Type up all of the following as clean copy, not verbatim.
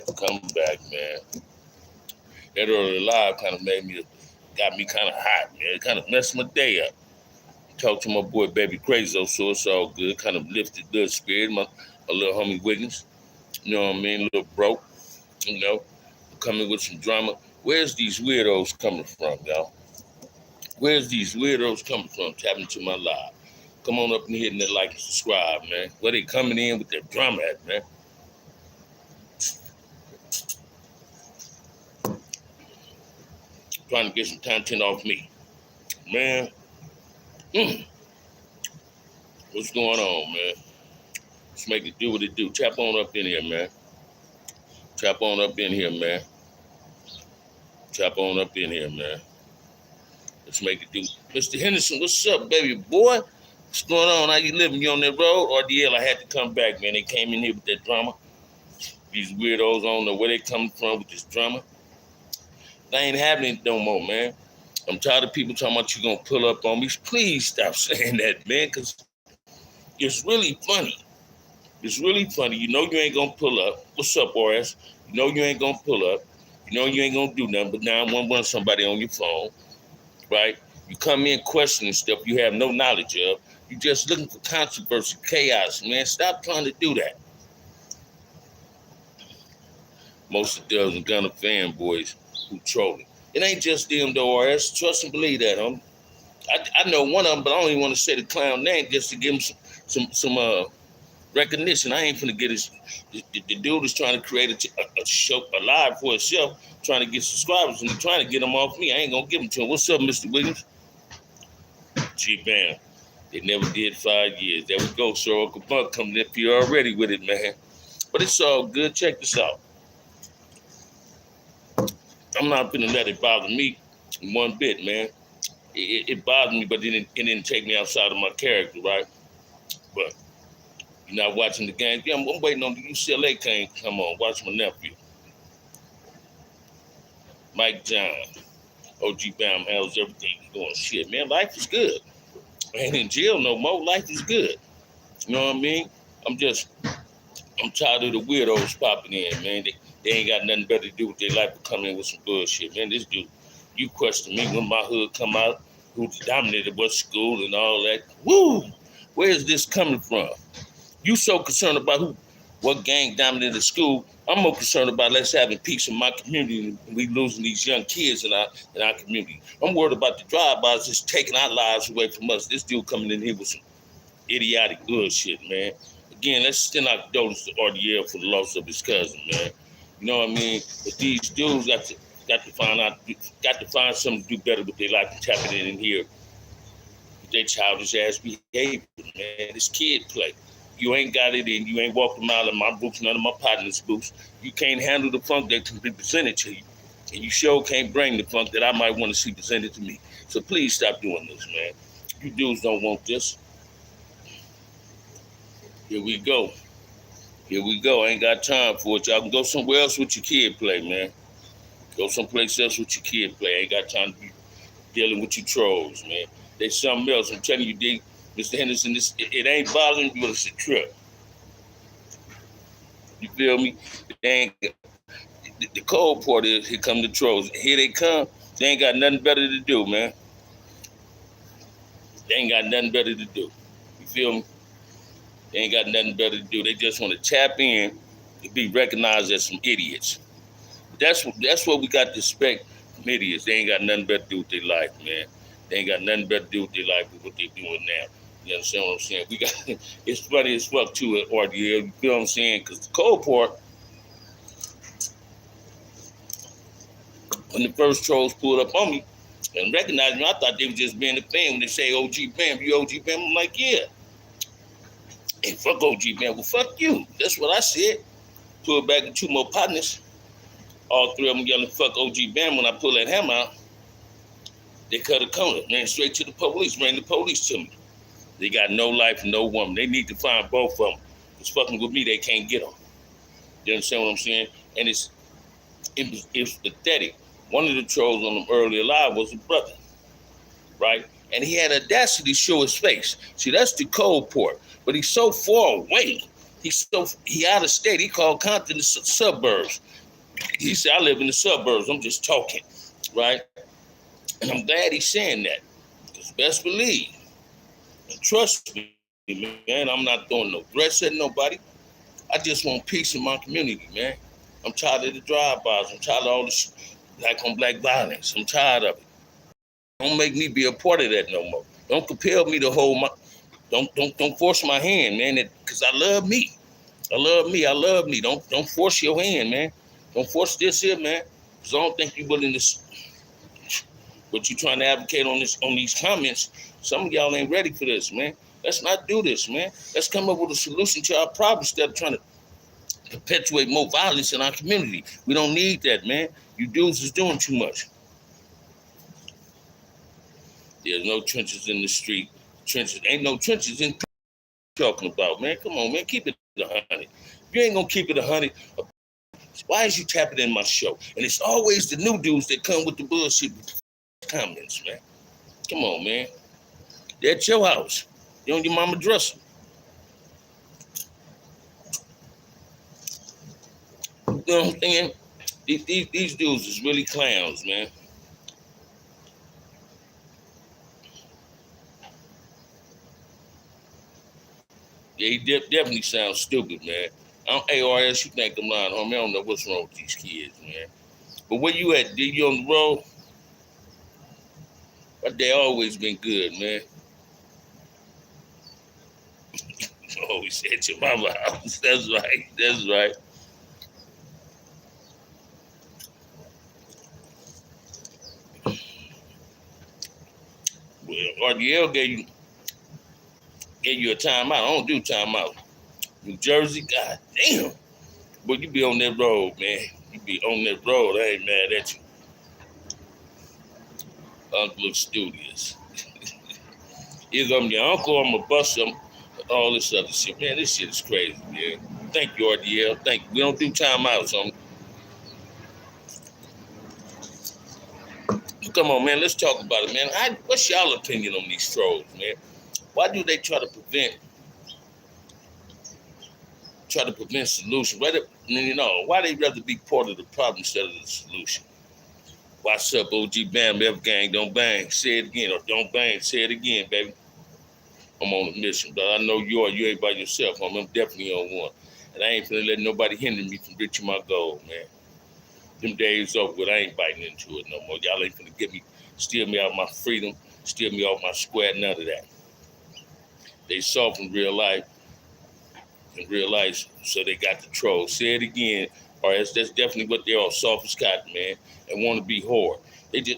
had to come back, man. That early live kind of got me kind of hot, man. It kind of messed my day up. Talked to my boy Baby Crazy, so it's all good. Kind of lifted good spirit. My little homie Wiggins, you know what I mean? A little broke, you know, coming with some drama. Where's these weirdos coming from, y'all? Where's these weirdos coming from? Tapping to my live. Come on up and hitting that like and subscribe, man. Where they coming in with their drama at, man? Trying to get some content off me. Man, what's going on, man? Let's make it do what it do. Tap on up in here, man. Tap on up in here, man. Tap on up in here, man. Let's make it do. Mr. Henderson, what's up, baby boy? What's going on? How you living? You on that road? RDL, I had to come back, man. They came in here with that drama. These weirdos, I don't know where they coming from with this drama. That ain't happening no more, man. I'm tired of people talking about you gonna pull up on me. Please stop saying that, man, because it's really funny. It's really funny. You know you ain't gonna pull up. What's up, RS? You know you ain't gonna pull up. You know you ain't gonna do nothing, but now I'm gonna run somebody on your phone, right? You come in questioning stuff you have no knowledge of. You just looking for controversy, chaos, man. Stop trying to do that. Most of those are Gunna fanboys who trolling. It ain't just them though, RS. Trust and believe that, I know one of them, but I don't even want to say the clown name just to give him some recognition. I ain't finna get the dude is trying to create a show, a live for himself, trying to get subscribers, and trying to get them off me. I ain't gonna give them to him. What's up, Mr. Wiggins? G-Bam. They never did 5 years. There we go, sir. Uncle Buck coming up here already with it, man. But it's all good. Check this out. I'm not gonna let it bother me one bit, man. It bothered me, but it didn't take me outside of my character, right? But you're not watching the game. Yeah, I'm waiting on the UCLA game. Come on, watch my nephew. Mike John. OG Bam, how's everything going? Shit, man, life is good. I ain't in jail no more. Life is good. You know what I mean? I'm tired of the weirdos popping in, man. They ain't got nothing better to do with their life but come in with some bullshit, man. This dude, you question me when my hood come out, who dominated what school and all that. Woo! Where is this coming from? You so concerned about what gang dominated the school. I'm more concerned about let's having peace in my community and we losing these young kids in our community. I'm worried about the drive-bys just taking our lives away from us. This dude coming in here with some idiotic bullshit, man. Again, let's send our condolences to RDL for the loss of his cousin, man. You know what I mean? But these dudes got to find something to do better with their life and tap it in here with their childish ass behavior, man. This kid play. You ain't got it in. You ain't walked a mile in my boots, none of my partners' boots. You can't handle the funk that can be presented to you. And you sure can't bring the funk that I might want to see presented to me. So please stop doing this, man. You dudes don't want this. Here we go. Here we go. I ain't got time for it. Y'all can go somewhere else with your kid play, man. Go someplace else with your kid play. I ain't got time to be dealing with you trolls, man. There's something else. I'm telling you, Mr. Henderson, it ain't bothering you, but it's a trip. You feel me? The cold part is, here come the trolls. Here they come. They ain't got nothing better to do, man. They ain't got nothing better to do. You feel me? They ain't got nothing better to do. They just want to tap in and be recognized as some idiots. That's what we got to expect from idiots. They ain't got nothing better to do with their life, man. They ain't got nothing better to do with their life than what they're doing now. You understand what I'm saying? It's funny as fuck too at RDL. You feel what I'm saying? Because the cold part, when the first trolls pulled up on me and recognized me, I thought they were just being a fan. When they say OG Bam, you OG Bam, I'm like, yeah. Hey, fuck OG Bam. Well, fuck you. That's what I said. Pulled back with two more partners. All three of them yelling, fuck OG Bam. When I pull that hammer out, they cut a corner, man, straight to the police, ran the police to me. They got no life, no woman. They need to find both of them. Because fucking with me, they can't get them. You understand what I'm saying? And it's pathetic. One of the trolls on them earlier live was a brother, right? And he had audacity to show his face. See, that's the cold part. But he's so far away. He out of state. He called Compton the suburbs. He said, I live in the suburbs. I'm just talking, right? And I'm glad he's saying that. Because best believe and trust me, man, I'm not throwing no threats at nobody. I just want peace in my community, man. I'm tired of the drive-bys. I'm tired of all this black on black violence. I'm tired of it. Don't make me be a part of that no more. Don't compel me to hold my. Don't force my hand, man. Because I love me. I love me. I love me. Don't force your hand, man. Don't force this here, man. Because I don't think you're willing to. What you trying to advocate on these comments? Some of y'all ain't ready for this, man. Let's not do this, man. Let's come up with a solution to our problem instead of trying to perpetuate more violence in our community. We don't need that, man. You dudes is doing too much. There's no trenches in the street. Trenches ain't no trenches in talking about, man. Come on, man. Keep it 100. If you ain't gonna keep it 100, why is you tapping in my show? And it's always the new dudes that come with the bullshit comments, man. Come on, man. They're at your house. You on your mama dresser. You know what I'm saying? These dudes is really clowns, man. Yeah, he definitely sounds stupid, man. ARS, you think I'm lying, homie? I don't know what's wrong with these kids, man. But where you at? Did you on the road? But they always been good, man. Always at your mama house. That's right. That's right. Well, RDL gave you a timeout. I don't do timeout. New Jersey, god damn. But you be on that road, man. You be on that road. I ain't mad at you. Uncle looks studious. Either I'm your uncle or I'm a bust him. All this other shit. Man, this shit is crazy, man. Thank you, RDL. Thank you. We don't do timeouts. Come on, man. Let's talk about it, man. What's y'all opinion on these trolls, man? Why do they try to prevent solution? Why they rather be part of the problem instead of the solution? What's up, OG Bam? Ever gang, don't bang. Say it again, or don't bang. Say it again, baby. I'm on a mission, but I know you are. You ain't by yourself. I'm definitely on one. And I ain't finna let nobody hinder me from reaching my goal, man. Them days over with, I ain't biting into it no more. Y'all ain't finna steal me out of my freedom, steal me off my square, none of that. They soft in real life, so they got the troll. Say it again, or else that's definitely what they are, soft as cotton, man, and want to be hard.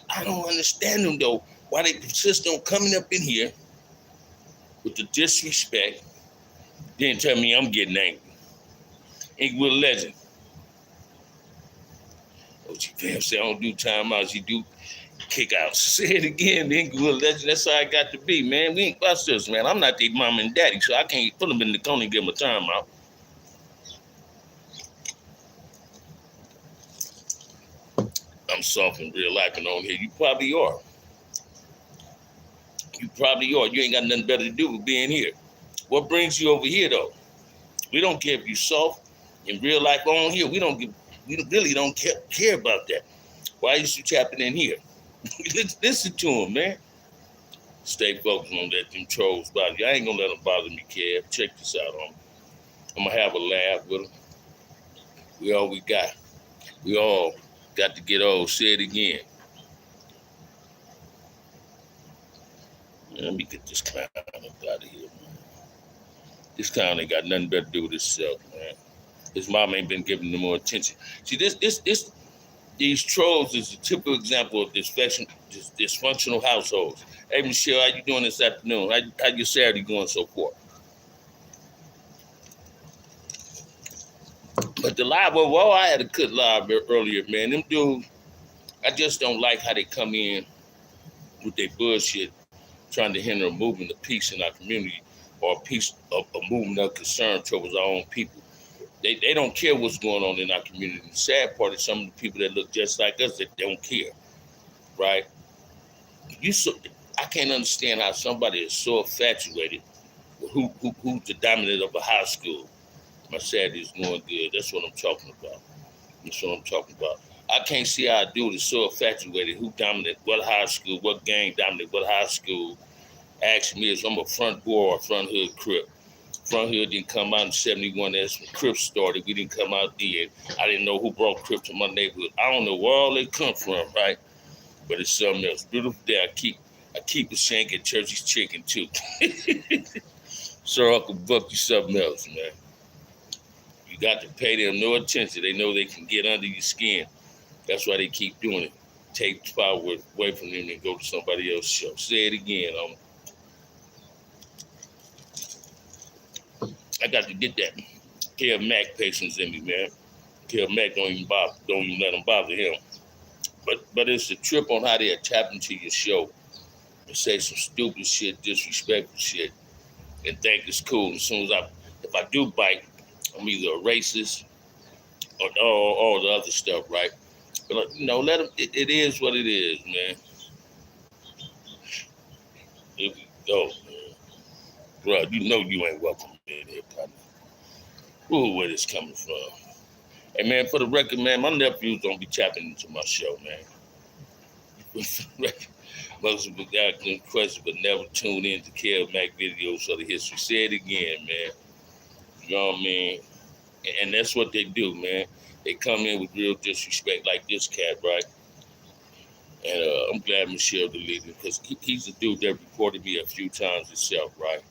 I don't understand them, though, why they persist on coming up in here with the disrespect, then tell me I'm getting angry. Inglewood legend. OG Fam say I don't do timeouts, he do kickouts. Say it again, Inglewood legend. That's how I got to be, man. We ain't busters, man. I'm not their mom and daddy, so I can't put them in the corner and give them a timeout. I'm soft in real life and on here. You probably are. You probably are. You ain't got nothing better to do with being here. What brings you over here, though? We don't care if you soft in real life on here. We really don't care about that. Why is you tapping in here? Listen to him, man. Stay focused on that. Them trolls bother you. I ain't gonna let them bother me, Kev. Check this out on. I'm gonna have a laugh with them. We all we got. We all got to get old. Say it again. Let me get this clown up out of here, man. This clown ain't got nothing better to do with himself, man. His mom ain't been giving him more attention. See, these trolls is a typical example of dysfunctional households. Hey, Michelle, how you doing this afternoon? How your Saturday going so far? But the live overall, I had a good live earlier, man. Them dudes, I just don't like how they come in with their bullshit, trying to hinder a movement of peace in our community or a movement of concern towards our own people. They don't care what's going on in our community. The sad part is some of the people that look just like us that don't care, right? I can't understand how somebody is so infatuated with who's the dominant of a high school. My Saturday's going good. That's what I'm talking about. That's what I'm talking about. I can't see how a dude is so infatuated. Who dominated what high school? What gang dominated what high school? Asking me if I'm a front boy or front hood Crip. Front hood didn't come out in 71 as when Crips started. We didn't come out then. I didn't know who brought Crips to my neighborhood. I don't know where all they come from, right? But it's something else. Beautiful day. I keep a shank at Church's Chicken too. So Uncle Buck you something else, man. You got to pay them no attention. They know they can get under your skin. That's why they keep doing it. Take the power away from them and go to somebody else's show. Say it again. I got to get that Kev Mac patience in me, man. Kev Mac don't even let them bother him. But it's a trip on how they tap into your show and say some stupid shit, disrespectful shit, and think it's cool. As soon as if I do bite, I'm either a racist or all the other stuff, right? But let them. It is what it is, man. Here we go, man. Bro, you know you ain't welcome in here, partner. Ooh, where this coming from? Hey, man, for the record, man, my nephews don't be tapping into my show, man. Most of them got good questions, but never tune in to Kev Mac videos or the history. Say it again, man. You know what I mean? And that's what they do, man. They come in with real disrespect, like this cat, right? And I'm glad Michelle deleted him because he's the dude that reported me a few times himself, right?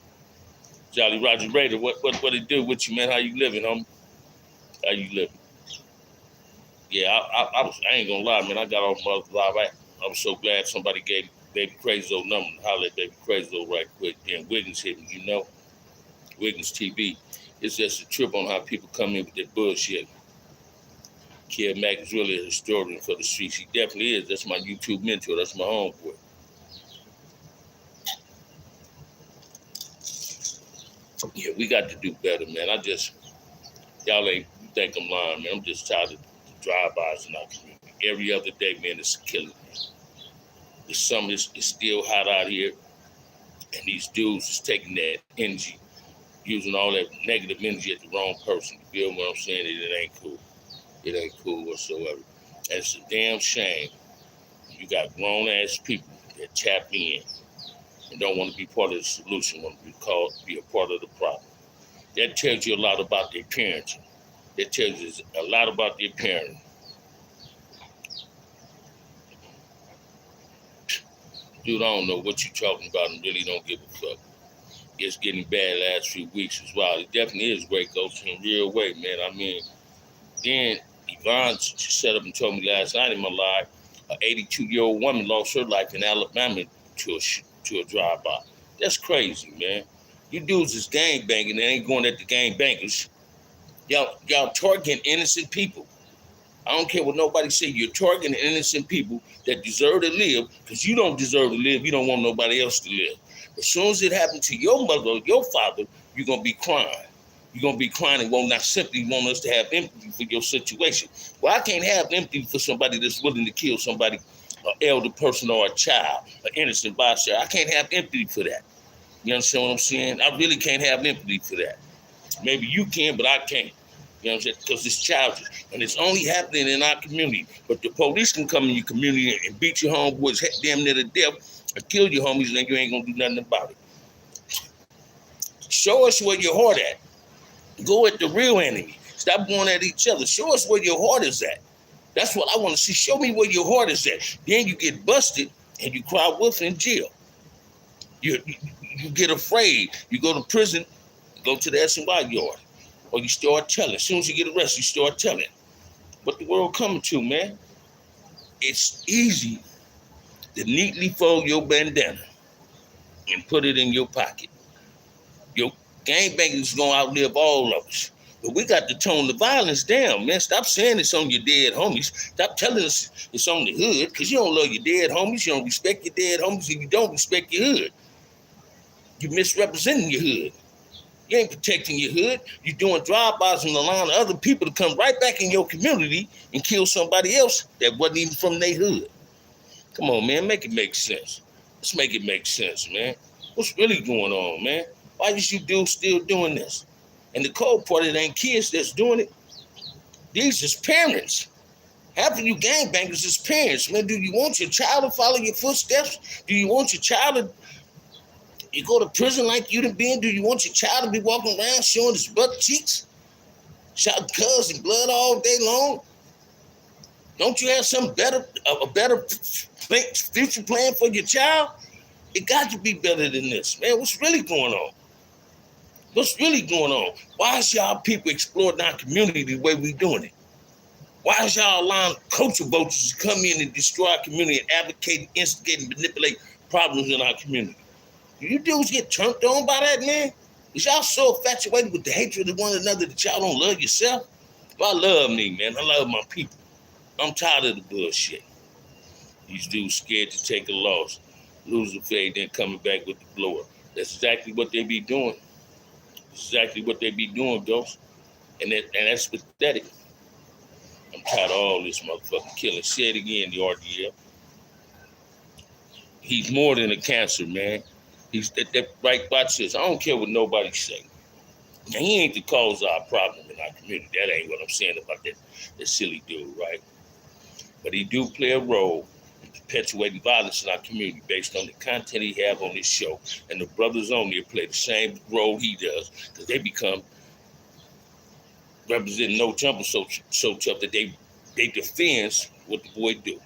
Jolly Roger Raider, what it do with you, man? How you living, homie? How you living? Yeah, I ain't gonna lie, man. I got off my live. I was so glad somebody gave Baby Crazy old number to holler at Baby Crazy old right quick. Then Wiggins hit me, you know? Wiggins TV. It's just a trip on how people come in with that bullshit. Kev Mac is really a historian for the streets. He definitely is. That's my YouTube mentor. That's my homeboy. Yeah, we got to do better, man. Y'all ain't think I'm lying, man. I'm just tired of the drive-bys in our community. Every other day, man, it's killing me. The summer is still hot out here, and these dudes is taking that energy, using all that negative energy at the wrong person. You feel what I'm saying? It ain't cool. It ain't cool whatsoever. And it's a damn shame. You got grown-ass people that tap in and don't want to be part of the solution, want to be a part of the problem. That tells you a lot about their parenting. That tells you a lot about their parenting. Dude, I don't know what you're talking about and really don't give a fuck. It's getting bad last few weeks as well. It definitely is great, Ghost, in a real way, man. I mean, then Yvonne set up and told me last night in my live, an 82-year-old woman lost her life in Alabama to a drive-by. That's crazy, man. You dudes is gang banging and ain't going at the gang bangers. Y'all targeting innocent people. I don't care what nobody say. You're targeting innocent people that deserve to live because you don't deserve to live. You don't want nobody else to live. As soon as it happened to your mother or your father, you're going to be crying. You're going to be crying and not simply want us to have empathy for your situation. Well, I can't have empathy for somebody that's willing to kill somebody, an elder person or a child, an innocent bystander. I can't have empathy for that. You understand what I'm saying? I really can't have empathy for that. Maybe you can, but I can't. You know what I'm saying? Because it's childish. And it's only happening in our community. But the police can come in your community and beat your homeboys damn near to death and kill your homies and you ain't going to do nothing about it. Show us where your heart at. Go at the real enemy. Stop going at each other. Show us where your heart is at. That's what I want to see. Show me where your heart is at. Then you get busted and you cry wolf in jail. You get afraid. You go to prison, go to the S&Y yard. Or you start telling. As soon as you get arrested, you start telling. What the world coming to, man? It's easy to neatly fold your bandana and put it in your pocket. Your gangbangers is going to outlive all of us. But we got to tone the violence down, man. Stop saying it's on your dead homies. Stop telling us it's on the hood because you don't love your dead homies. You don't respect your dead homies and you don't respect your hood. You're misrepresenting your hood. You ain't protecting your hood. You're doing drive-bys and allowing other people to come right back in your community and kill somebody else that wasn't even from their hood. Come on, man. Make it make sense. Let's make it make sense, man. What's really going on, man? Why is you dudes still doing this? And the cold part, it ain't kids that's doing it. These is parents. Half of you gangbangers is parents, man. Do you want your child to follow your footsteps? Do you want your child to you go to prison like you done been? Do you want your child to be walking around showing his butt cheeks, shouting cuz and blood all day long? Don't you have some a better future plan for your child? It got to be better than this, man. What's really going on? What's really going on? Why is y'all people exploiting our community the way we doing it? Why is y'all allowing culture vultures to come in and destroy our community and advocate, instigate, and manipulate problems in our community? Do you dudes get turned on by that, man? Is y'all so infatuated with the hatred of one another that y'all don't love yourself? Well, I love me, man. I love my people. I'm tired of the bullshit. These dudes scared to take a loss, lose the fade, then coming back with the blower. That's exactly what they be doing. That's exactly what they be doing, Ghost. And that's pathetic. I'm tired of all this motherfucking killing. Say it again, the RDL. He's more than a cancer, man. He's that right. Watch this. I don't care what nobody say. Now, he ain't the cause of our problem in our community. That ain't what I'm saying about that silly dude, right? But he do play a role in perpetuating violence in our community based on the content he have on this show. And the brothers on there play the same role he does because they become representing no jumper so tough that they defends what the boy do.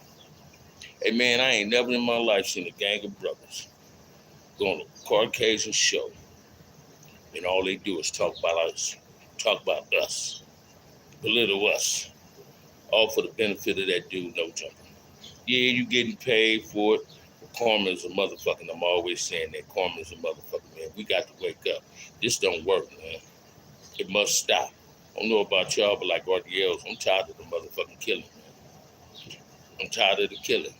Hey man, I ain't never in my life seen a gang of brothers go on a Caucasian show and all they do is talk about us, belittle us, all for the benefit of that dude, no jumper. Yeah, you getting paid for it, but karma is a motherfucker. I'm always saying that karma is a motherfucker, man. We got to wake up. This don't work, man. It must stop. I don't know about y'all, but like RDLs, I'm tired of the motherfucking killing, man. I'm tired of the killing.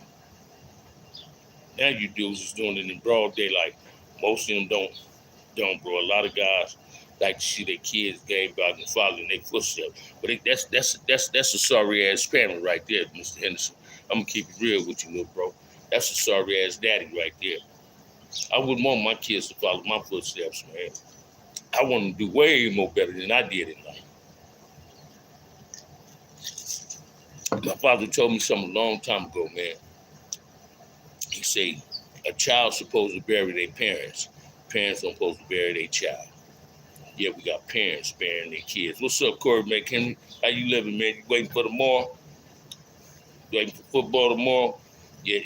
Now you dudes is doing it in broad daylight. Most of them don't, bro. A lot of guys like to see their kids game back and following their footsteps. But that's a sorry ass parent right there, Mr. Henderson. I'm gonna keep it real with you, little bro. That's a sorry ass daddy right there. I wouldn't want my kids to follow my footsteps, man. I want them to do way more better than I did in life. My father told me something a long time ago, man. He said, a child's supposed to bury their parents. Parents don't supposed to bury their child. Yeah, we got parents burying their kids. What's up, Corey McHenry? How you living, man? You waiting for tomorrow? Waiting for football tomorrow? Yeah,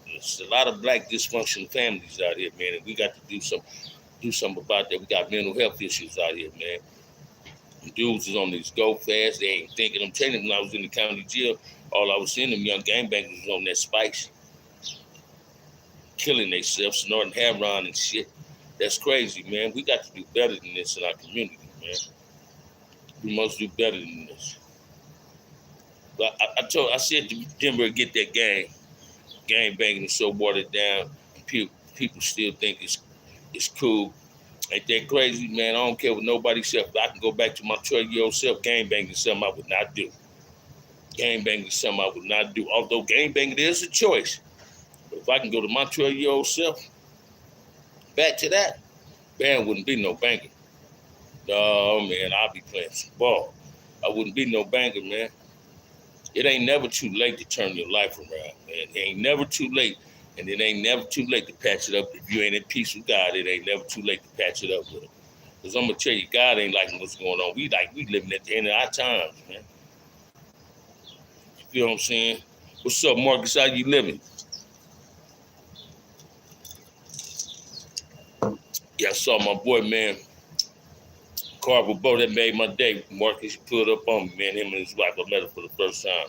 it's a lot of black dysfunctional families out here, man, and we got to do something about that. We got mental health issues out here, man. The dudes is on this go fast. They ain't thinking. I'm telling you, when I was in the county jail, all I was seeing them young gangbangers was on that spice, killing themselves, snorting heroin and shit. That's crazy, man. We got to do better than this in our community, man. We must do better than this. But I said to Denver, get that gang banging is so watered down. People still think it's cool. Ain't that crazy, man? I don't care what nobody said. If I can go back to my 12-year-old self, gang banging is something I would not do. Gang banging is something I would not do. Although gang banging is a choice. But if I can go to my 12-year-old self, back to that, man, wouldn't be no banger. No, man, I'll be playing some ball. I wouldn't be no banger, man. It ain't never too late to turn your life around, man. It ain't never too late. And it ain't never too late to patch it up. If you ain't in peace with God, it ain't never too late to patch it up with him. Because I'm going to tell you, God ain't liking what's going on. We living at the end of our times, man. You feel what I'm saying? What's up, Marcus? How you living? Yeah, I saw my boy, man, Carver Bow. That made my day. Marcus, you put up on me, man. Him and his wife, I met him for the first time.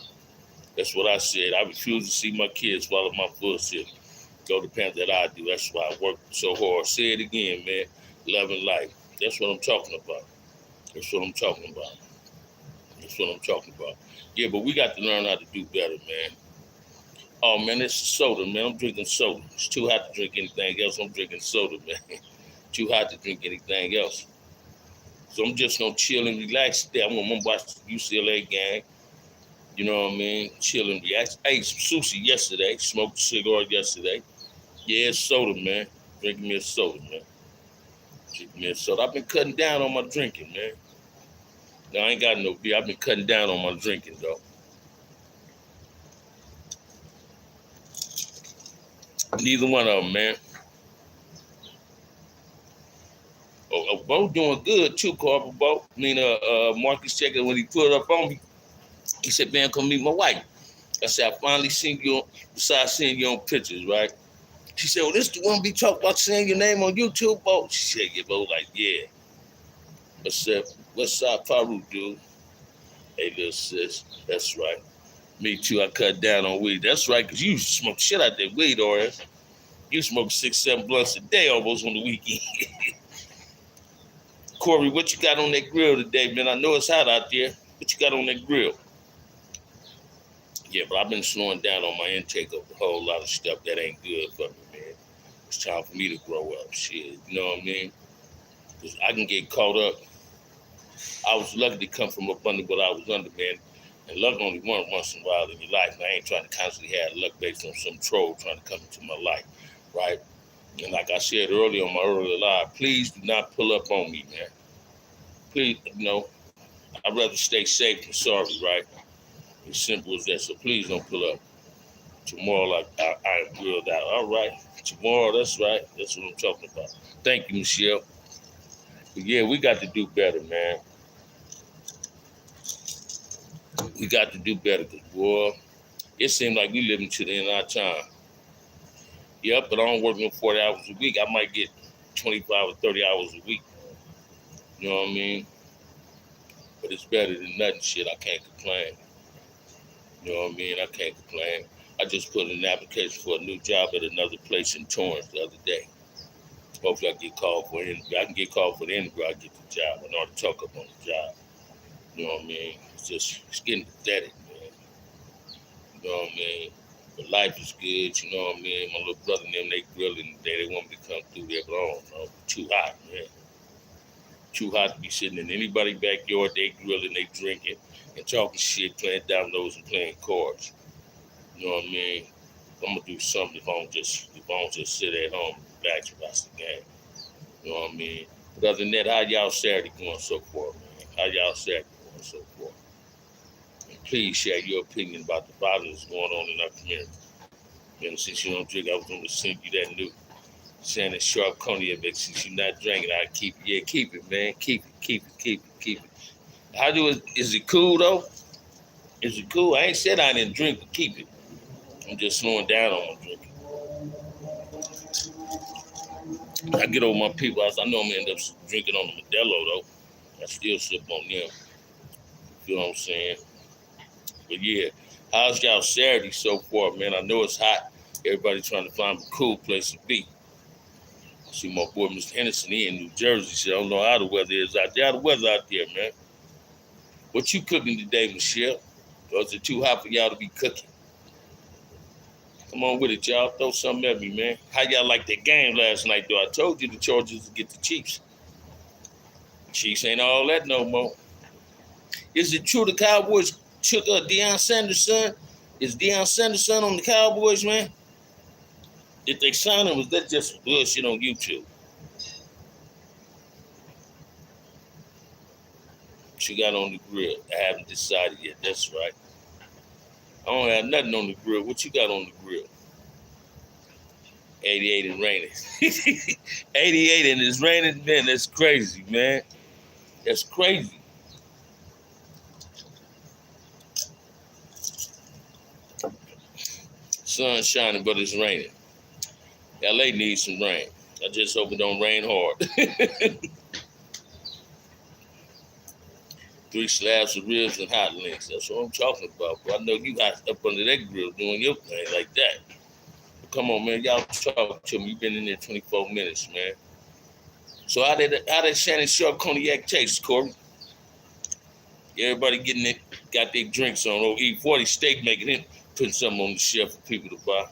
That's what I said. I refuse to see my kids follow my footsteps. Go the path that I do. That's why I work so hard. Say it again, man. Love and life. That's what I'm talking about. That's what I'm talking about. That's what I'm talking about. Yeah, but we got to learn how to do better, man. Oh, man, it's soda, man. I'm drinking soda. It's too hot to drink anything else. I'm drinking soda, man. Too hot to drink anything else. So I'm just going to chill and relax today. I'm going to watch the UCLA game. You know what I mean? Chill and relax. I ate some sushi yesterday. Smoked a cigar yesterday. Yeah, it's soda, man. Drinking me a soda, man. Drinking me a soda. I've been cutting down on my drinking, man. No, I ain't got no beer. I've been cutting down on my drinking, though. Neither one of them, man. Bo doing good, too, Carver Bo. I mean, Marcus checked when he put up on me. He said, man, come meet my wife. I said, I finally seen you, besides seeing you on pictures, right? She said, well, this the one be talking about saying your name on YouTube, Bo? She said, yeah, Bo, like, yeah. I said, what's up, Faru, dude? Hey, little sis, that's right. Me too, I cut down on weed. That's right, because you smoke shit out that weed, or you smoke 6, 7 blunts a day almost on the weekend. Corey, what you got on that grill today, man? I know it's hot out there. What you got on that grill? Yeah, but I've been slowing down on my intake of a whole lot of stuff that ain't good for me, man. It's time for me to grow up, shit. You know what I mean? Because I can get caught up. I was lucky to come from up under what I was under, man. And luck only once in a while in your life. And I ain't trying to constantly have luck based on some troll trying to come into my life, right? And like I said earlier on my earlier live, please do not pull up on me, man. Please, I'd rather stay safe than sorry, right? As simple as that. So please don't pull up. Tomorrow, like I grilled out. All right. Tomorrow, that's right. That's what I'm talking about. Thank you, Michelle. But yeah, we got to do better, man. We got to do better because, boy, it seems like we living to the end of our time. Yep, but I don't work no 40 hours a week. I might get 25 or 30 hours a week. You know what I mean? But it's better than nothing, shit. I can't complain. You know what I mean? I can't complain. I just put in an application for a new job at another place in Torrance the other day. Hopefully I get called for an interview. I can get called for the interview, I get the job. I know how to talk up on the job. You know what I mean? It's getting pathetic, man. You know what I mean? But life is good, you know what I mean? My little brother and them, they grilling today. They want me to come through there, but I don't know. Too hot, man. Too hot to be sitting in anybody's backyard. They grilling, they drinking, and talking shit, playing dominoes and playing cards. You know what I mean? I'm gonna do something if I don't just sit at home and relax and watch the game. You know what I mean? But other than that, how y'all Saturday going so far, man? How y'all Saturday going so far? And please share your opinion about the violence going on in our community. And since you don't drink, I was going to send you that new Shannon Sharp cognac mix. Since you're not drinking, I keep it. Yeah, keep it, man. Keep it. How do it? Is it cool though? Is it cool? I ain't said I didn't drink, but keep it. I'm just slowing down on my drinking. I get over my people. I know I'm gonna end up drinking on the Modelo though. I still sip on them. You know what I'm saying? But yeah, how's y'all Saturday so far, man? I know it's hot. Everybody trying to find a cool place to be. I see my boy Mr. Henderson in New Jersey. Said, I don't know how the weather is out there. How the weather out there, man? What you cooking today, Michelle? Or is it too hot for y'all to be cooking? Come on with it, y'all. Throw something at me, man. How y'all like that game last night, though? I told you the Chargers would get the Chiefs. Chiefs ain't all that no more. Is it true the Cowboys took Deion Sanders' son? Is Deion Sanders' son on the Cowboys, man? If they signed him, was that just bullshit on YouTube? What you got on the grill? I haven't decided yet. That's right. I don't have nothing on the grill. What you got on the grill? 88 and raining. 88 and it's raining, man. That's crazy, man. That's crazy. Sun's shining, but it's raining. LA needs some rain. I just hope it don't rain hard. 3 slabs of ribs and hot links. That's what I'm talking about. But I know you hot up under that grill doing your thing like that. But come on, man. Y'all talk to me. You've been in there 24 minutes, man. So how did Shannon Sharp cognac taste, Corey? Everybody getting it, got their drinks on. Oh, E40 steak making it, putting something on the shelf for people to buy.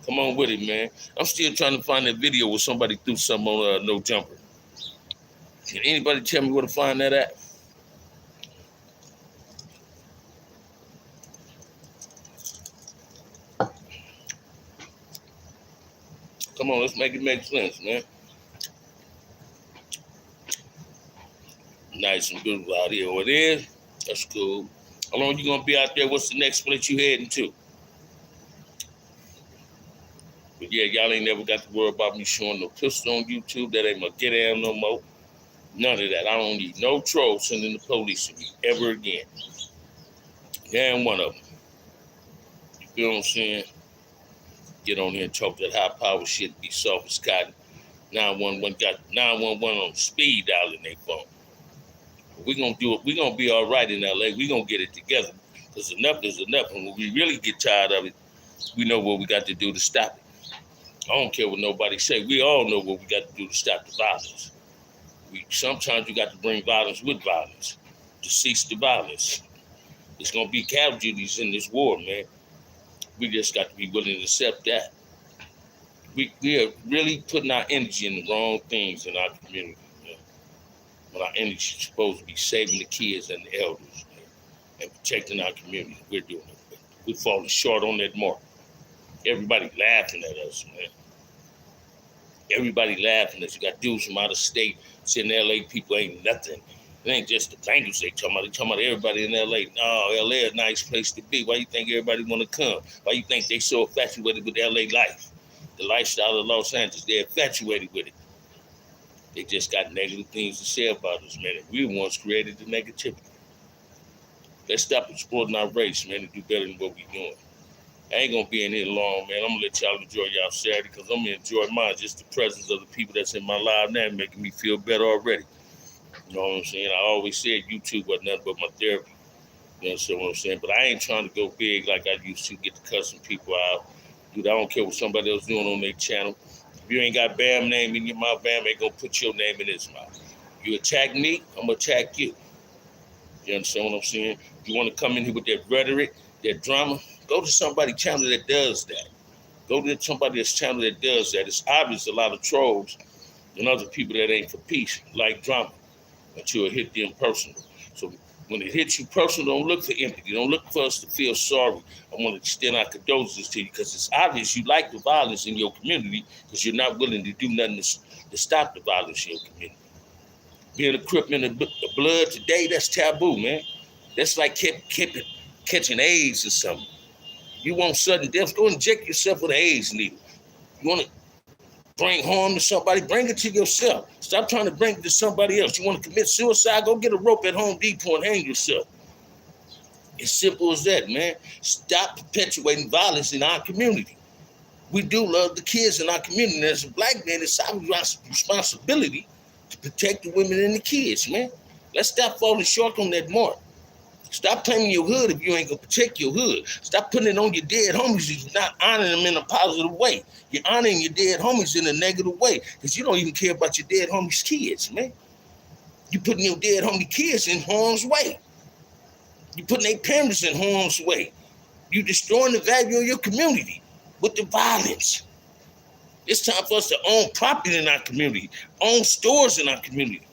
Come on with it, man. I'm still trying to find that video where somebody threw something on No Jumper. Can anybody tell me where to find that at? Come on, let's make it make sense, man. 9 nice and beautiful out here. Oh, it is? That's cool. How long you gonna be out there? What's the next place you heading to? But yeah, y'all ain't never got to worry about me showing no pistol on YouTube. That ain't my get down no more. None of that. I don't need no troll sending the police to me ever again. Damn one of them. You feel what I'm saying? Get on here and talk that high power shit, be soft as cotton. 911 got 911 on speed dial in their phone. We're gonna do it. We're gonna be all right in LA. We're gonna get it together. Because enough is enough. And when we really get tired of it, we know what we got to do to stop it. I don't care what nobody say. We all know what we got to do to stop the violence. Sometimes you got to bring violence with violence to cease the violence. There's gonna be casualties in this war, man. We just got to be willing to accept that. We are really putting our energy in the wrong things in our community, man. When our energy is supposed to be saving the kids and the elders, man, and protecting our community. We're doing it. We're falling short on that mark. Everybody laughing at us, man. Everybody laughing at us. You got dudes from out of state saying LA people ain't nothing. It ain't just the bangers they talking about. They talking about everybody in LA. No, LA is a nice place to be. Why you think everybody want to come? Why you think they so infatuated with LA life? The lifestyle of Los Angeles, they're infatuated with it. They just got negative things to say about us, man. We're the ones created the negativity. Let's stop exploiting our race, man, and do better than what we're doing. I ain't gonna be in here long, man. I'm gonna let y'all enjoy y'all Saturday because I'm gonna enjoy mine. Just the presence of the people that's in my life now making me feel better already. You know what I'm saying? I always said YouTube was nothing but my therapy. You know what I'm saying? But I ain't trying to go big like I used to, get to cussing people out. Dude, I don't care what somebody else doing on their channel. If you ain't got Bam name in your mouth, Bam ain't gonna put your name in his mouth. You attack me, I'm gonna attack you. You understand what I'm saying? If you wanna come in here with that rhetoric, that drama, go to somebody's channel that does that. Go to somebody's channel that does that. It's obvious a lot of trolls and other people that ain't for peace, like drama, until it hit them personal. So when it hits you personal, don't look for empathy. Don't look for us to feel sorry. I want to extend our condolences to you because it's obvious you like the violence in your community because you're not willing to do nothing to stop the violence in your community. Being a crip in the blood today, that's taboo, man. That's like catching AIDS or something. You want sudden death, go inject yourself with an AIDS needle. You want to bring harm to somebody, bring it to yourself. Stop trying to bring it to somebody else. You want to commit suicide, go get a rope at Home Depot and hang yourself. It's simple as that, man. Stop perpetuating violence in our community. We do love the kids in our community. And as a black man, it's our responsibility to protect the women and the kids, man. Let's stop falling short on that mark. Stop claiming your hood if you ain't gonna protect your hood. Stop putting it on your dead homies if you're not honoring them in a positive way. You're honoring your dead homies in a negative way because you don't even care about your dead homies' kids, man. You're putting your dead homie kids in harm's way. You're putting their parents in harm's way. You're destroying the value of your community with the violence. It's time for us to own property in our community, own stores in our community.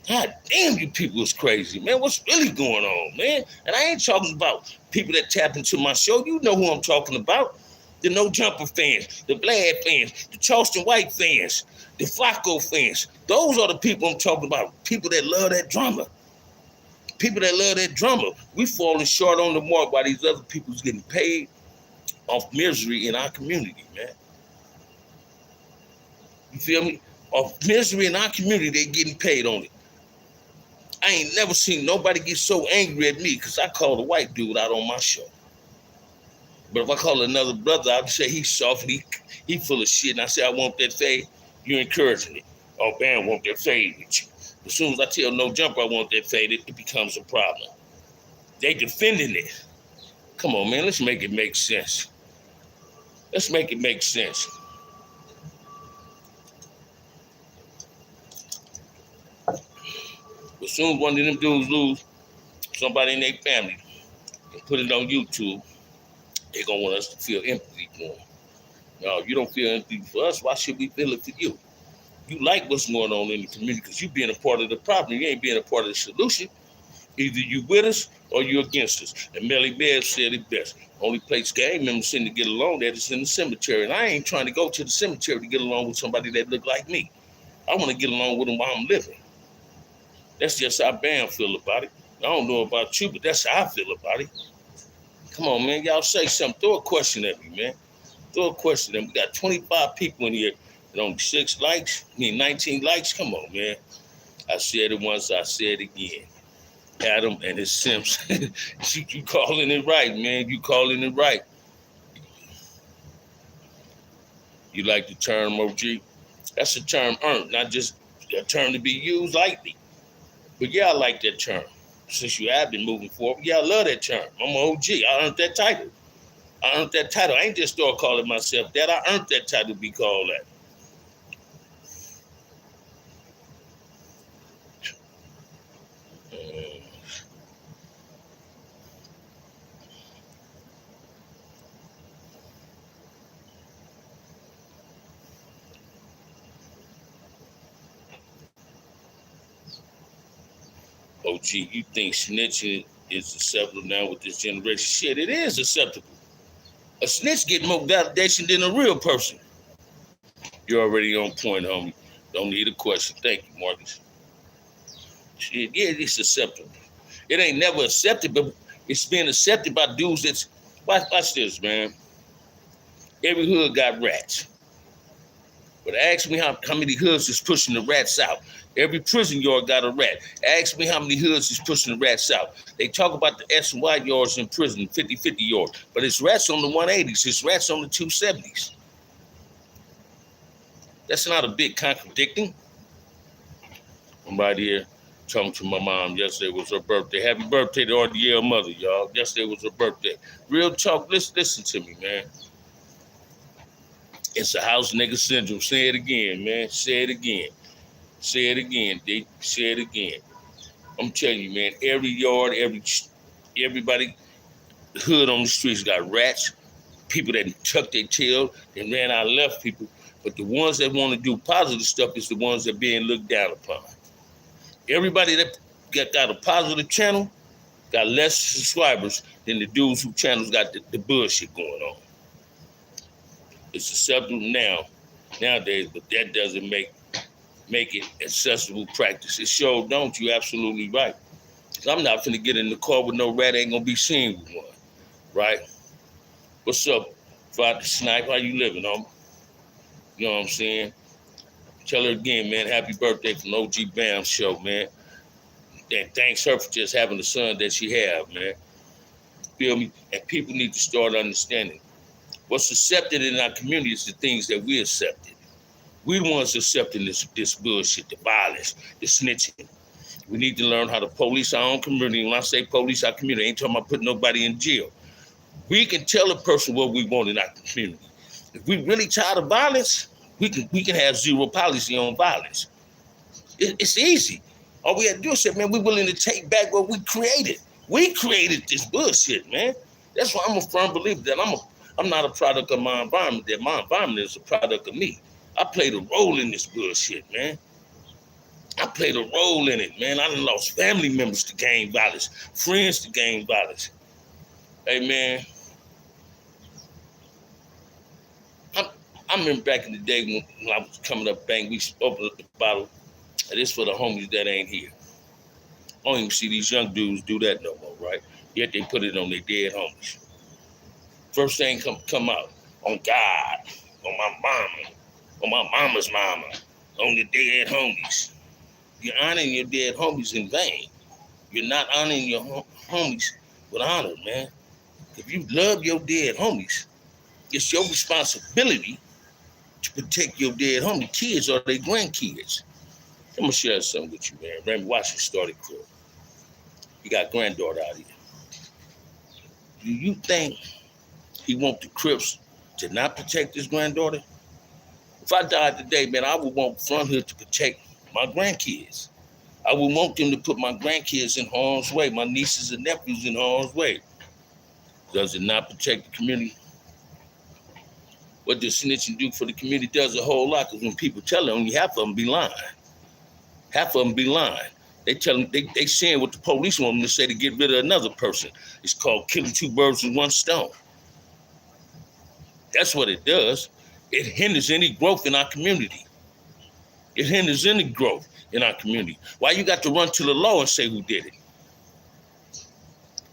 God damn, you people is crazy, man. What's really going on, man? And I ain't talking about people that tap into my show. You know who I'm talking about. The No Jumper fans, the Vlad fans, the Charleston White fans, the Flacco fans. Those are the people I'm talking about. People that love that drama. People that love that drama. We falling short on the mark while these other people's getting paid off misery in our community, man. You feel me? Off misery in our community, they getting paid on it. I ain't never seen nobody get so angry at me because I called a white dude out on my show. But if I call another brother, I'd say he's soft and he full of shit. And I say, I want that fade, you're encouraging it. Oh, Bam, want that fade with you. As soon as I tell No Jumper I want that fade, it becomes a problem. They defending it. Come on, man, let's make it make sense. Let's make it make sense. As soon as one of them dudes lose somebody in their family and put it on YouTube, they're going to want us to feel empathy for them. No, if you don't feel empathy for us, why should we feel it for you? You like what's going on in the community because you being a part of the problem. You ain't being a part of the solution. Either you with us or you against us. And Melly Bear said it best. Only place gang members seem to get along at is in the cemetery. And I ain't trying to go to the cemetery to get along with somebody that look like me. I want to get along with them while I'm living. That's just how Bam feel about it. I don't know about you, but that's how I feel about it. Come on, man. Y'all say something. Throw a question at me, man. Throw a question at me. We got 25 people in here and only 6 likes. 19 likes. Come on, man. I said it once. I said it again. Adam and his Sims. you calling it right, man. You calling it right. You like the term OG? That's a term earned, not just a term to be used lightly. But yeah, I like that term. Since you have been moving forward, yeah, I love that term. I'm an OG. I earned that title. I ain't just start calling myself that. I earned that title to be called that. OG, you think snitching is acceptable now with this generation? Shit, it is acceptable. A snitch get more validation than a real person. You're already on point, homie. Don't need a question. Thank you, Marcus. Shit, yeah, it's acceptable. It ain't never accepted, but it's being accepted by dudes that's... Watch this, man. Every hood got rats. But ask me how many hoods is pushing the rats out. Every prison yard got a rat. Ask me how many hoods is pushing the rats out. They talk about the S and Y yards in prison, 50-50 yards. But it's rats on the 180s. It's rats on the 270s. That's not a big contradicting. I'm right here talking to my mom. Yesterday was her birthday. Happy birthday to RDL mother, y'all. Yesterday was her birthday. Real talk. Listen to me, man. It's a house nigga syndrome. Say it again, man. Say it again. Say it again, D. Say it again. I'm telling you, man, every yard, everybody, hood on the streets got rats, people that tuck their tail and ran out left people. But the ones that want to do positive stuff is the ones that are being looked down upon. Everybody that got a positive channel got less subscribers than the dudes whose channels got the bullshit going on. It's acceptable nowadays, but that doesn't make it accessible practice. It sure don't. You absolutely right. Cause I'm not finna get in the car with no rat. Ain't gonna be seen with one, right? What's up, Father Snipe? How you living, homie? You know what I'm saying? Tell her again, man. Happy birthday from OG Bam show, man. And thanks her for just having the son that she have, man. Feel me? And people need to start understanding what's accepted in our community is the things that we accepted. We the ones accepting this bullshit, the violence, the snitching. We need to learn how to police our own community. When I say police our community, I ain't talking about putting nobody in jail. We can tell a person what we want in our community. If we really tired of violence, we can have zero policy on violence. It's easy. All we have to do is say, man, we're willing to take back what we created. We created this bullshit, man. That's why I'm a firm believer that I'm not a product of my environment, that my environment is a product of me. I played a role in this bullshit, man. I played a role in it, man. I done lost family members to gang violence, friends to gang violence. Hey, man. I remember back in the day when I was coming up, bang, we opened up the bottle. And this for the homies that ain't here. I don't even see these young dudes do that no more, right? Yet they put it on their dead homies. First thing come out, on God, on my mama, on my mama's mama, on the dead homies. You're honoring your dead homies in vain. You're not honoring your homies with honor, man. If you love your dead homies, it's your responsibility to protect your dead homie kids or their grandkids. I'm gonna share something with you, man. Randy Washington started crew. He got granddaughter out here. Do you think he want the Crips to not protect his granddaughter? If I died today, man, I would want Front Hood to protect my grandkids. I would want them to put my grandkids in harm's way, my nieces and nephews in harm's way. Does it not protect the community? What does snitching do for the community? Does a whole lot, because when people tell them, only half of them be lying. Half of them be lying. They tell them, they saying what the police want them to say to get rid of another person. It's called killing two birds with one stone. That's what it does. It hinders any growth in our community. It hinders any growth in our community. Why you got to run to the law and say who did it?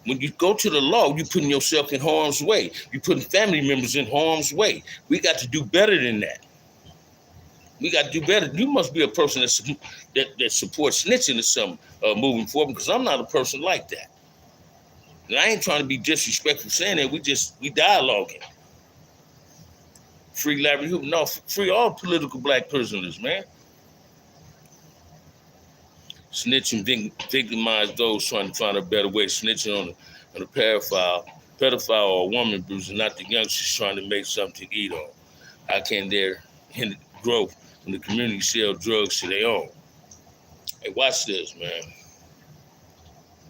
When you go to the law, you're putting yourself in harm's way. You're putting family members in harm's way. We got to do better than that. We got to do better. You must be a person that supports snitching or something moving forward, because I'm not a person like that. And I ain't trying to be disrespectful saying that. We dialoguing. Free Larry Hoover. No, free all political black prisoners, man. Snitch and victimize those trying to find a better way. Snitching on a pedophile or a woman bruiser, not the youngsters trying to make something to eat on. How can there hinder growth when the community sell drugs to their own? Hey, watch this, man.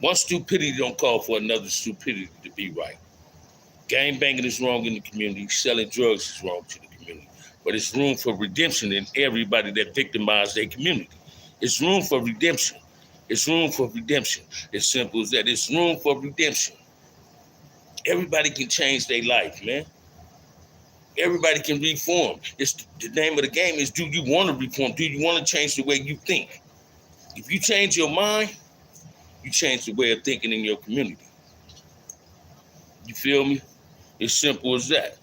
One stupidity don't call for another stupidity to be right. Gang banging is wrong in the community. Selling drugs is wrong to the community. But it's room for redemption in everybody that victimized their community. It's room for redemption. It's room for redemption. As simple as that. It's room for redemption. Everybody can change their life, man. Everybody can reform. It's the name of the game is, do you want to reform? Do you want to change the way you think? If you change your mind, you change the way of thinking in your community. You feel me? It's simple as that.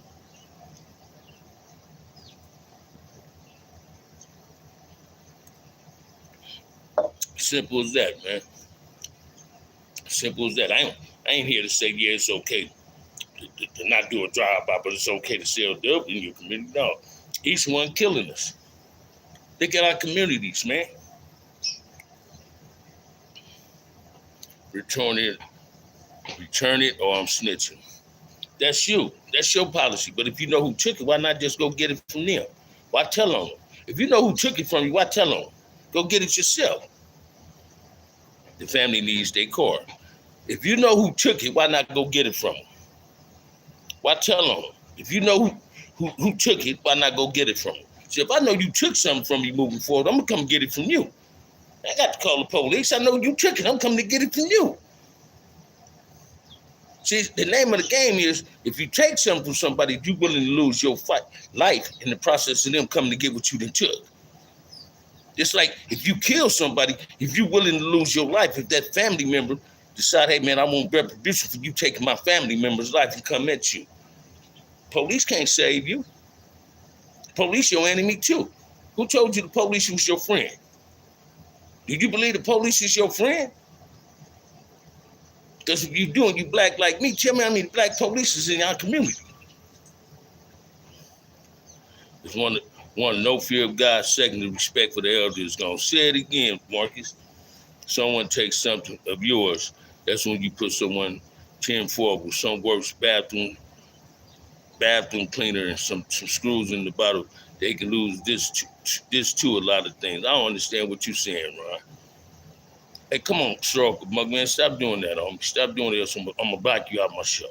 Simple as that, man. Simple as that. I ain't here to say, yeah, it's okay to not do a drive-by, but it's okay to sell dope in your community. No, each one killing us. Look at our communities, man. Return it, or I'm snitching. That's you. That's your policy. But if you know who took it, why not just go get it from them? Why tell on them? If you know who took it from you, why tell on them? Go get it yourself. The family needs their car. If you know who took it, why not go get it from them? Why tell on them? If you know who took it, why not go get it from them? See, if I know you took something from me moving forward, I'm going to come get it from you. I got to call the police. I know you took it. I'm coming to get it from you. See, the name of the game is, if you take something from somebody, you're willing to lose your life in the process of them coming to get what you done took. It's like if you kill somebody, if you're willing to lose your life, if that family member decide, hey, man, I want retribution for you taking my family member's life and come at you. Police can't save you. Police your enemy too. Who told you the police was your friend? Do you believe the police is your friend? Because if you do and you black like me, tell me how many black police is in our community. It's one, no fear of God, second, the respect for the elders. Gonna say it again, Marcus. Someone takes something of yours, that's when you put someone 10-4 with some works bathroom cleaner and some screws in the bottle. They can lose this too, a lot of things. I don't understand what you're saying, Ron. Hey, come on, Stroke, mug man, stop doing that, homie. Stop doing that, I'm gonna back you out my show.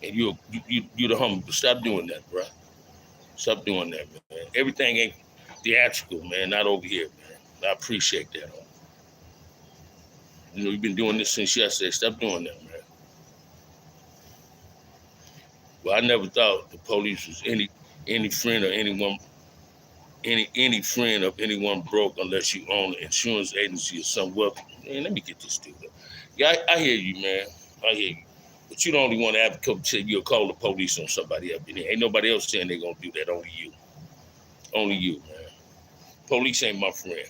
And you're the homie, but stop doing that, bro. Stop doing that, man. Everything ain't theatrical, man. Not over here, man. I appreciate that, homie. You know, you've been doing this since yesterday. Stop doing that, man. Well, I never thought the police was any friend or anyone, any friend of anyone broke unless you own an insurance agency or some wealthy. Man, let me get this dude up. Yeah, I hear you, man. I hear you. But you the only one to advocate say you'll call the police on somebody else. Ain't nobody else saying they're gonna do that. Only you. Only you, man. Police ain't my friend.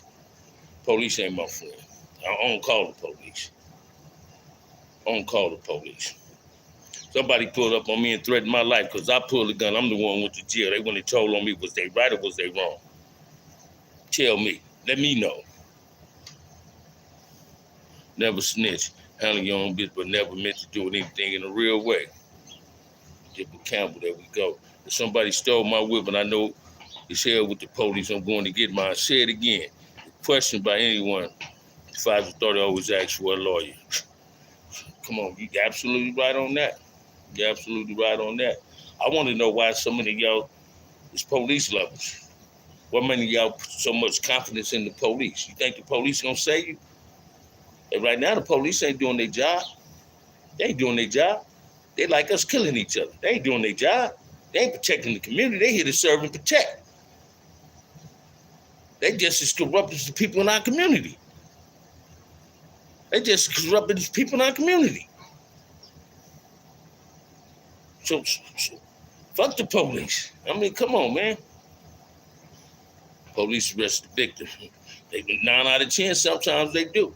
Police ain't my friend. I don't call the police. I don't call the police. Somebody pulled up on me and threatened my life because I pulled the gun. I'm the one who went to jail. They went and told on me, was they right or was they wrong? Tell me. Let me know. Never snitch. Handle your own business, but never meant to do anything in a real way. Jibble Campbell, there we go. If somebody stole my whip and I know it's hell with the police, I'm going to get mine. Say it again. Questioned by anyone, the father thought I always ask for a lawyer. Come on, you're absolutely right on that. You're absolutely right on that. I want to know why so many of y'all is police lovers. Why many of y'all put so much confidence in the police? You think the police gonna save you? And right now, the police ain't doing their job. They ain't doing their job. They like us killing each other. They ain't doing their job. They ain't protecting the community. They here to serve and protect. They just as corrupt as the people in our community. They just as corrupt as people in our community. So fuck the police. I mean, come on, man. Police arrest the victim. They 9 out of 10. Sometimes they do.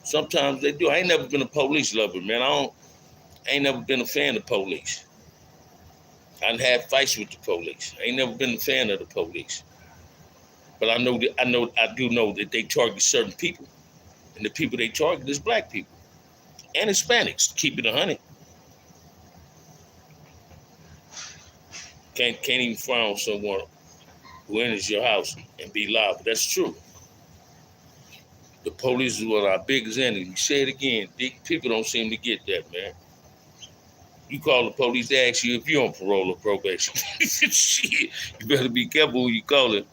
Sometimes they do. I ain't never been a police lover, man. I ain't never been a fan of police. I done had fights with the police. I ain't never been a fan of the police. But I do know that they target certain people. And the people they target is black people. And Hispanics. Keep it 100. Can't even frown on someone who enters your house and be loud. But that's true. The police is one of our biggest enemies. Say it again. People don't seem to get that, man. You call the police, they ask you if you're on parole or probation. Shit, you better be careful who you call it.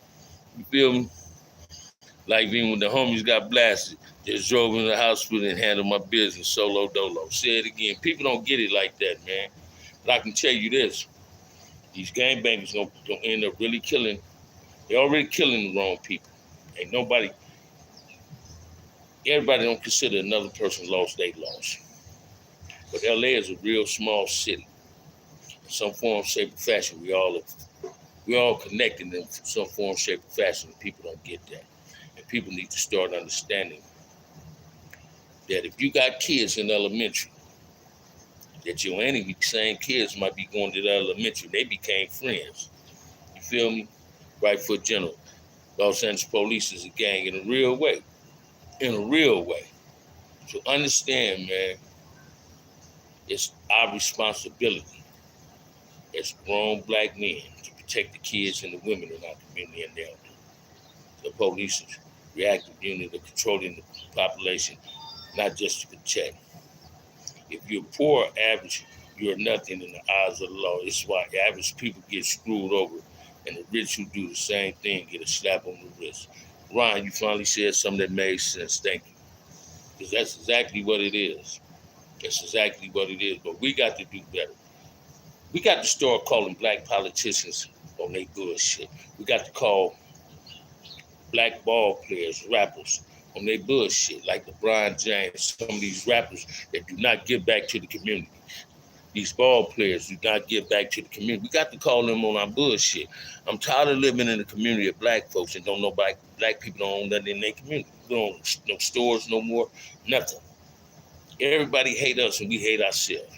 You feel me? Like even when the homies got blasted, just drove in the hospital and handled my business solo dolo. Say it again. People don't get it like that, man. But I can tell you this. These gangbangers gonna end up really killing. They're already killing the wrong people. Ain't nobody, everybody don't consider another person lost, they lost. But LA is a real small city. In some form, shape, or fashion, we all connected in some form, shape, or fashion. And people don't get that. And people need to start understanding that if you got kids in elementary, that your enemy, same kids might be going to the elementary. They became friends. You feel me? Right Foot General. Los Angeles Police is a gang in a real way. In a real way. So understand, man, it's our responsibility as grown black men to protect the kids and the women in our community and them. The police is reactive unit of controlling the population, not just to protect. If you're poor, average, you're nothing in the eyes of the law. It's why average people get screwed over, and the rich who do the same thing get a slap on the wrist. Ryan, you finally said something that made sense. Thank you. Because that's exactly what it is. That's exactly what it is. But we got to do better. We got to start calling black politicians on their bullshit. We got to call black ball players, rappers, on their bullshit, like LeBron James, some of these rappers that do not give back to the community. These ball players do not give back to the community. We got to call them on our bullshit. I'm tired of living in a community of black folks and don't know black people don't own nothing in their community. We don't no stores no more, nothing. Everybody hate us and we hate ourselves.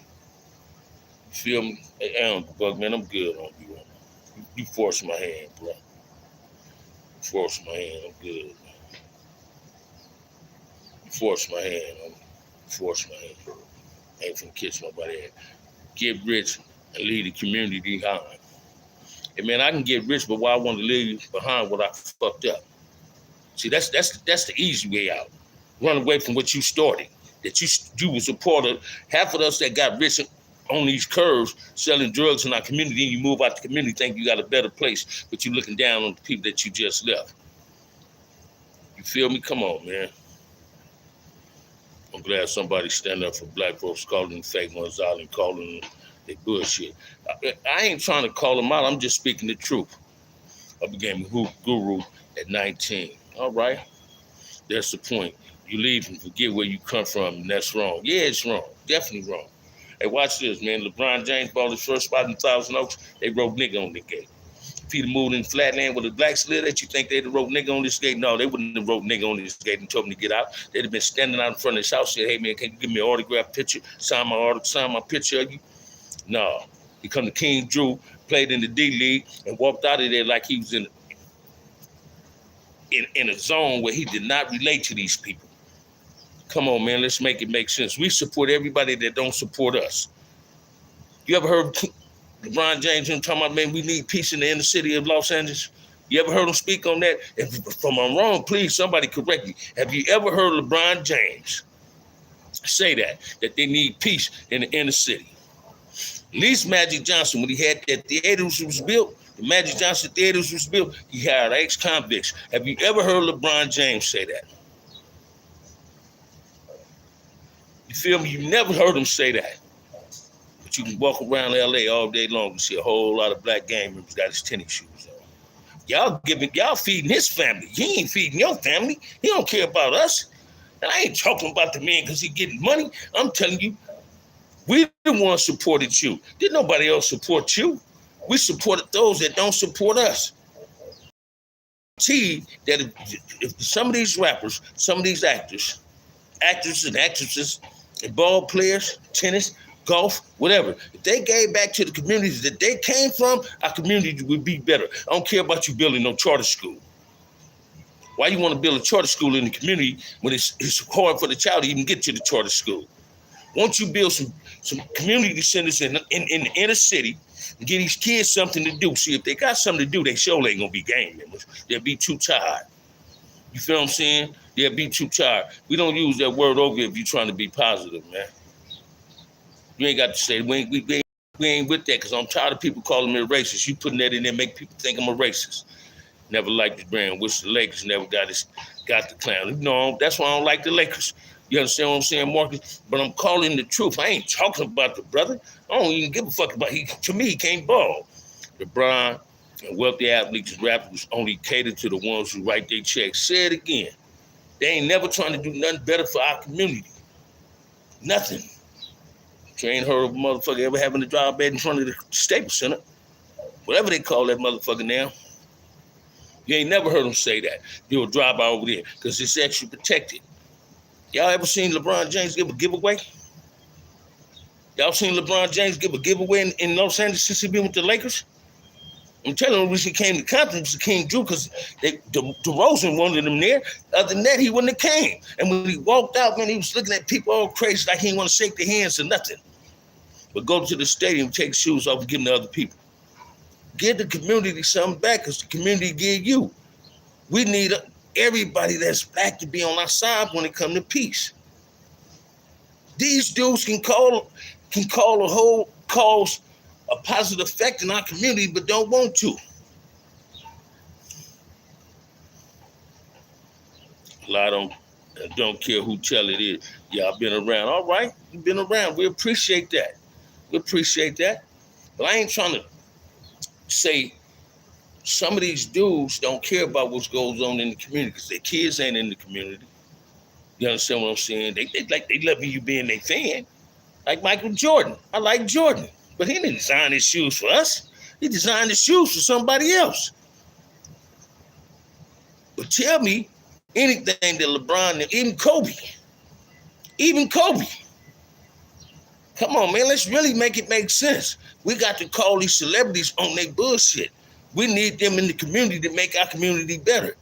You feel me? Hey, Bug, man, I'm good on you. You force my hand, bro. Force my hand, I'm good, man. You force my hand, force my hand. I ain't finna kiss nobody ass. Get rich and leave the community behind. And man, I can get rich, but why I want to leave behind what I fucked up? See, that's the easy way out. Run away from what you started. That you was a part of. Half of us that got rich on these curves selling drugs in our community, and you move out the community, think you got a better place, but you looking down on the people that you just left. You feel me? Come on, man. I'm glad somebody stand up for black folks, calling them fake ones out and calling them they bullshit. I ain't trying to call them out. I'm just speaking the truth. I became a guru at 19. All right. That's the point. You leave and forget where you come from, and that's wrong. Yeah, it's wrong. Definitely wrong. Hey, watch this, man. LeBron James bought his first spot in Thousand Oaks. They wrote nigga on the gate. If he'd moved in Flatland with a black slit at, you think they'd have wrote nigga on this gate? No, they wouldn't have wrote nigga on this gate and told him to get out. They'd have been standing out in front of his house, said, hey, man, can you give me an autograph picture? Sign my picture of you? No. He come to King Drew, played in the D League, and walked out of there like he was in a zone where he did not relate to these people. Come on, man, let's make it make sense. We support everybody that don't support us. You ever heard LeBron James talking about, man, we need peace in the inner city of Los Angeles? You ever heard him speak on that? If I'm wrong, please, somebody correct me. Have you ever heard LeBron James say that they need peace in the inner city? At least Magic Johnson, when he had that theaters was built, the Magic Johnson theaters was built, he hired ex-convicts. Have you ever heard LeBron James say that? You feel me? You never heard him say that. But you can walk around LA all day long and see a whole lot of black gang members got his tennis shoes on. Y'all feeding his family. He ain't feeding your family. He don't care about us. And I ain't talking about the man because he getting money. I'm telling you, we the ones supported you. Did nobody else support you? We supported those that don't support us. See that if some of these rappers, some of these actors and actresses, and ball players, tennis, golf, whatever, if they gave back to the communities that they came from, our community would be better. I don't care about you building no charter school. Why you want to build a charter school in the community when it's hard for the child to even get to the charter school? Won't you build some community centers in the inner city and give these kids something to do? See, if they got something to do, they surely ain't gonna be gang members. They'll be too tired. You feel what I'm saying? They'll be too tired. We don't use that word over if you're trying to be positive, man. You ain't got to say we ain't with that because I'm tired of people calling me a racist. You putting that in there make people think I'm a racist. Never liked the brand. Wish the Lakers never got the clown. No, that's why I don't like the Lakers. You understand what I'm saying, Marcus? But I'm calling the truth. I ain't talking about the brother. I don't even give a fuck about to me, he can't ball. LeBron and wealthy athletes and rappers only cater to the ones who write their checks. Say it again. They ain't never trying to do nothing better for our community. Nothing. You ain't heard of a motherfucker ever having a job bed in front of the Staples Center. Whatever they call that motherfucker now. You ain't never heard them say that. Do a drive-by over there because it's extra protected. Y'all ever seen LeBron James give a giveaway? Y'all seen LeBron James give a giveaway in Los Angeles since he been with the Lakers? I'm telling you, when he came to Compton, was King Drew because DeRozan wanted him there. Other than that, he wouldn't have came. And when he walked out, man, he was looking at people all crazy like he didn't want to shake their hands or nothing. But go to the stadium, take shoes off, and give them to other people. Give the community something back because the community give you. We need everybody that's black to be on our side when it comes to peace. These dudes can cause a positive effect in our community, but don't want to. A lot of them don't care who tell it is. Y'all been around. All right, you've been around. We appreciate that. But I ain't trying to say some of these dudes don't care about what goes on in the community because their kids ain't in the community. You understand what I'm saying? They love you being their fan. Like Michael Jordan. I like Jordan. But he didn't design his shoes for us. He designed his shoes for somebody else. But tell me anything that LeBron, even Kobe. Come on, man, let's really make it make sense. We got to call these celebrities on their bullshit. We need them in the community to make our community better.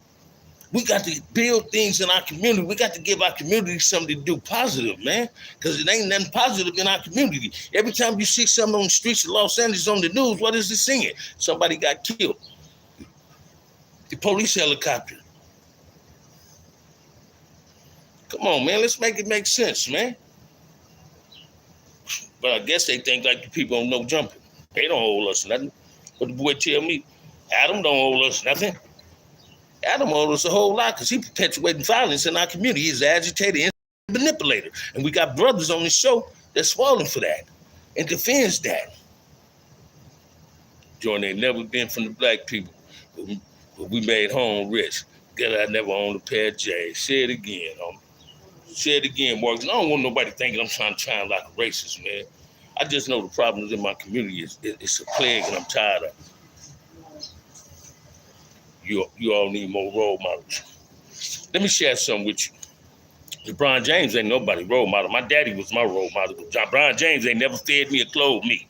We got to build things in our community. We got to give our community something to do positive, man, because it ain't nothing positive in our community. Every time you see something on the streets of Los Angeles on the news, what is it saying? Somebody got killed. The police helicopter. Come on, man, let's make it make sense, man. But I guess they think like the people don't know jumping. They don't owe us nothing. But the boy tell me, Adam don't owe us nothing. Adam owes us a whole lot because he perpetuating violence in our community. He's an agitator and manipulator. And we got brothers on the show that's falling for that and defends that. Jordan ain't never been from the black people, but we made home rich. God, I never owned a pair of J's. Say it again, Say it again, Marcus. I don't want nobody thinking I'm trying to sound like a racist, man. I just know the problems in my community it's a plague, and I'm tired of it. You all need more role models. Let me share something with you. LeBron James ain't nobody role model. My daddy was my role model. LeBron James ain't never fed me or clothed me.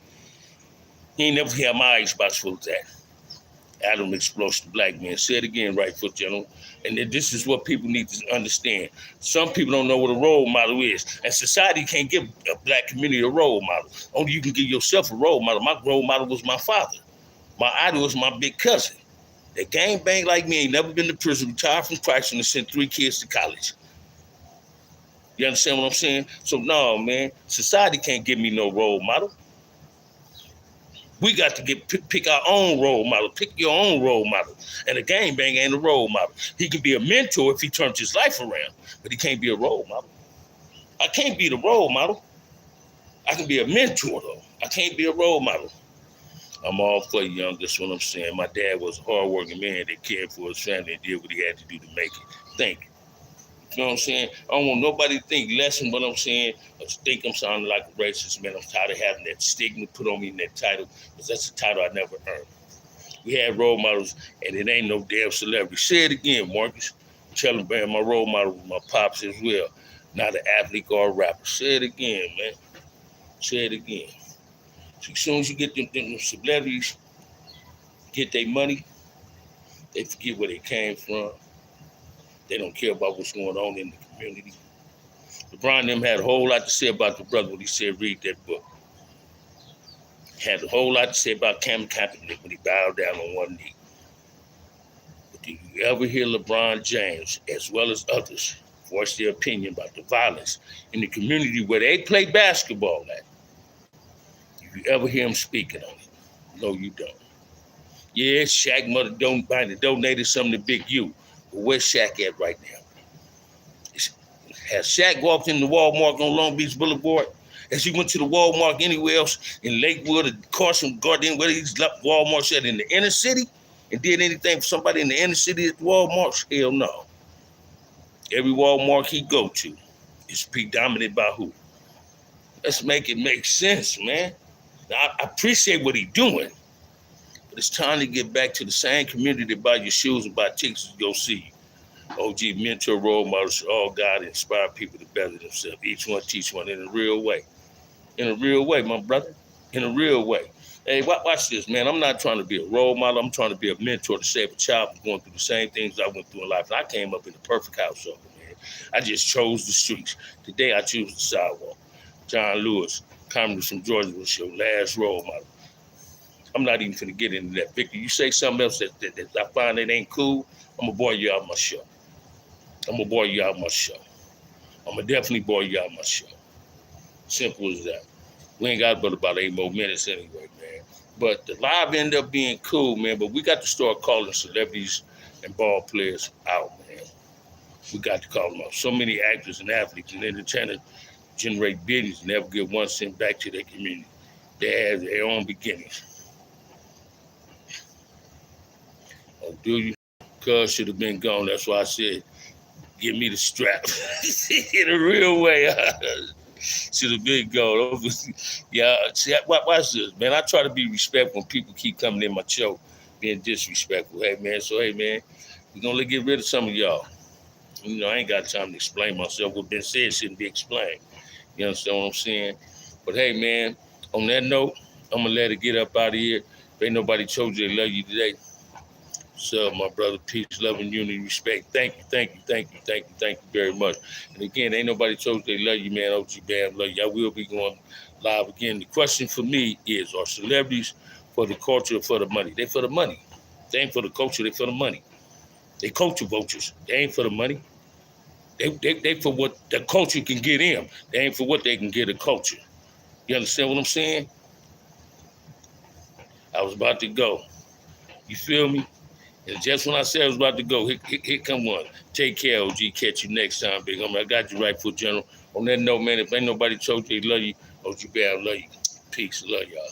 He ain't never had my icebox full of that. Adam explodes the black man. Say it again, right foot, gentlemen. And this is what people need to understand. Some people don't know what a role model is. And society can't give a black community a role model. Only you can give yourself a role model. My role model was my father. My idol was my big cousin. That gang bang like me ain't never been to prison, retired from Christ, and sent 3 kids to college. You understand what I'm saying? So no, man, society can't give me no role model. We got to pick our own role model. Pick your own role model. And a gangbang ain't a role model. He can be a mentor if he turns his life around, but he can't be a role model. I can't be the role model. I can be a mentor, though. I can't be a role model. I'm all for you, young. That's what I'm saying. My dad was a hardworking man that cared for his family and did what he had to do to make it. Thank you. You know what I'm saying? I don't want nobody to think less than what I'm saying or to think I'm sounding like a racist, man. I'm tired of having that stigma put on me in that title because that's a title I never earned. We had role models, and it ain't no damn celebrity. Say it again, Marcus. Tell them, man, my role model was my pops as well, not an athlete or a rapper. Say it again, man. Say it again. So as soon as you get them celebrities, get their money, they forget where they came from. They don't care about what's going on in the community. LeBron and them had a whole lot to say about the brother when he said read that book. Had a whole lot to say about Cam Kaepernick when he bowed down on one knee. But do you ever hear LeBron James, as well as others, voice their opinion about the violence in the community where they play basketball at? Do you ever hear him speaking on it? No, you don't. Yeah, Shaq mother donated something to Big U. But where's Shaq at right now? Has Shaq walked in the Walmart on Long Beach Boulevard? As he went to the Walmart anywhere else in Lakewood or Carson Garden, where these Walmarts at in the inner city, and did anything for somebody in the inner city at the Walmart? Hell no. Every Walmart he go to is predominated by who? Let's make it make sense, man. Now, I appreciate what he's doing, but it's time to get back to the same community that buy your shoes and buy tickets to go see you. OG mentor role models all God inspire people to better themselves. Each one teach one in a real way. In a real way, my brother. In a real way. Hey, watch this, man. I'm not trying to be a role model. I'm trying to be a mentor to save a child from going through the same things I went through in life. And I came up in the perfect household, man. I just chose the streets. Today I choose the sidewalk. John Lewis, comedy from Georgia, was your last role model. I'm not even going to get into that. Victor, you say something else that I find that ain't cool, I'm going to boil you out my show. I'm going to boil you out my show. I'm going to definitely boil you out my show. Simple as that. We ain't got but about 8 more minutes anyway, man. But the live ended up being cool, man. But we got to start calling celebrities and ball players out, man. We got to call them out. So many actors and athletes and entertainers generate billions and never give 1 cent back to their community. They have their own beginnings. Oh, do you? Cuz should have been gone. That's why I said, give me the strap. In a real way. Should have been gone. Yeah, see, watch this, man. I try to be respectful when people keep coming in my show being disrespectful. Hey, man, we're going to get rid of some of y'all. You know, I ain't got time to explain myself. What's been said shouldn't be explained. You understand what I'm saying? But, hey, man, on that note, I'm going to let it get up out of here. If ain't nobody told you they love you today, so, my brother, peace, love, and unity, respect. Thank you very much. And again, ain't nobody told you they love you, man. OG Bam, love you. I will be going live again. The question for me is, are celebrities for the culture or for the money? They for the money. They ain't for the culture, they for the money. They culture vultures. They ain't for the money. They for what the culture can get in. They ain't for what they can get a culture. You understand what I'm saying? I was about to go. You feel me? And just when I said I was about to go, here come one. Take care, OG. Catch you next time, big homie. I got you right, foot general. On that note, man, if ain't nobody told you they love you, OG Bam, love you. Peace. Love y'all.